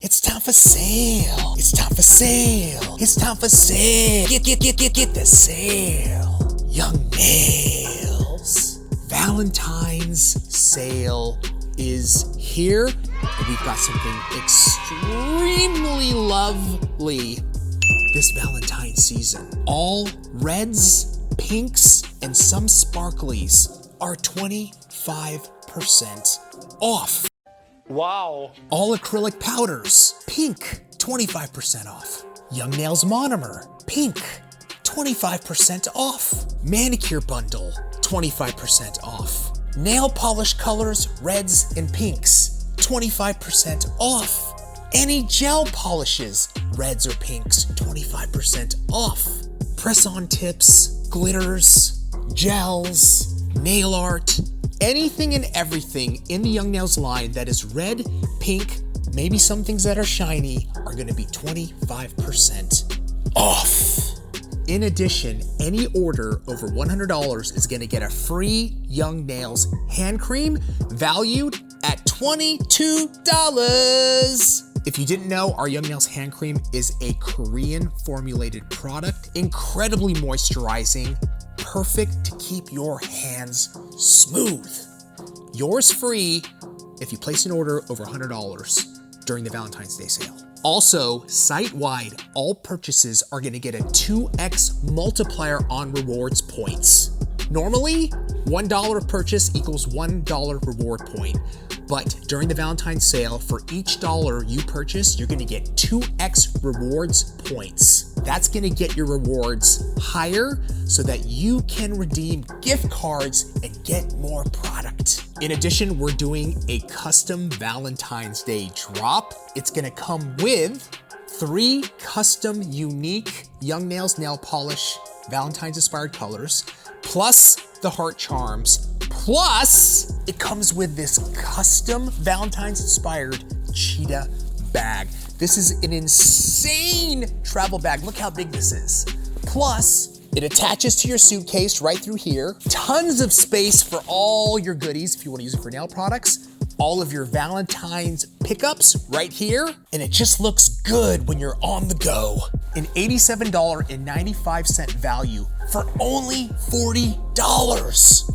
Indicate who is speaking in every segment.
Speaker 1: It's time for sale. It's time for sale. It's time for sale. Get the sale. Young Nails. Valentine's sale is here. And we've got something extremely lovely this Valentine's season. All reds, pinks, and some sparklies are 25% off.
Speaker 2: Wow.
Speaker 1: All acrylic powders, pink, 25% off. Young Nails monomer, pink, 25% off. Manicure bundle, 25% off. Nail polish colors, reds and pinks, 25% off. Any gel polishes, reds or pinks, 25% off. Press-on tips, glitters, gels, nail art, anything and everything in the Young Nails line that is red, pink, maybe some things that are shiny are gonna be 25% off. In addition, any order over $100 is gonna get a free Young Nails hand cream valued at $22. If you didn't know, our Young Nails hand cream is a Korean formulated product, incredibly moisturizing, perfect to keep your hands smooth. Yours free if you place an order over $100 during the Valentine's Day sale. Also, site-wide, all purchases are gonna get a 2x multiplier on rewards points. Normally, $1 purchase equals $1 reward point. But during the Valentine's sale, for each dollar you purchase, you're gonna get 2x rewards points. That's gonna get your rewards higher so that you can redeem gift cards and get more product. In addition, we're doing a custom Valentine's Day drop. It's gonna come with 3 custom unique Young Nails nail polish Valentine's inspired colors, plus the heart charms, plus it comes with this custom Valentine's inspired cheetah bag. This is an insane travel bag. Look how big this is. Plus, it attaches to your suitcase right through here. Tons of space for all your goodies if you want to use it for nail products. All of your Valentine's pickups right here. And it just looks good when you're on the go. An $87.95 value for only $40.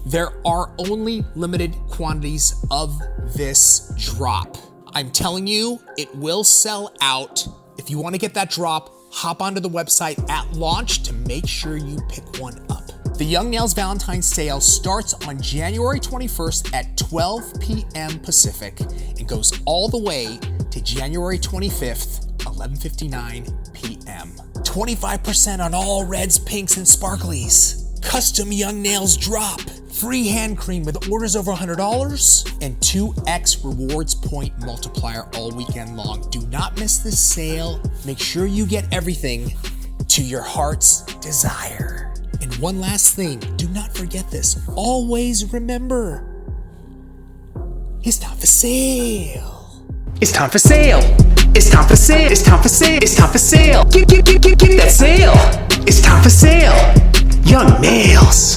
Speaker 1: There are only limited quantities of this drop. I'm telling you, it will sell out. If you want to get that drop, hop onto the website at launch to make sure you pick one up. The Young Nails Valentine's sale starts on January 21st at 12 p.m. Pacific and goes all the way to January 25th, 11:59 p.m. 25% on all reds, pinks, and sparklies. Custom Young Nails drop. Free hand cream with orders over $100 and 2x rewards point multiplier all weekend long. Do not miss this sale. Make sure you get everything to your heart's desire. And one last thing, do not forget this. Always remember, it's time for sale.
Speaker 2: It's time for sale. It's time for sale. It's time for sale. It's time for sale. Get that sale. It's time for sale. Young Nails.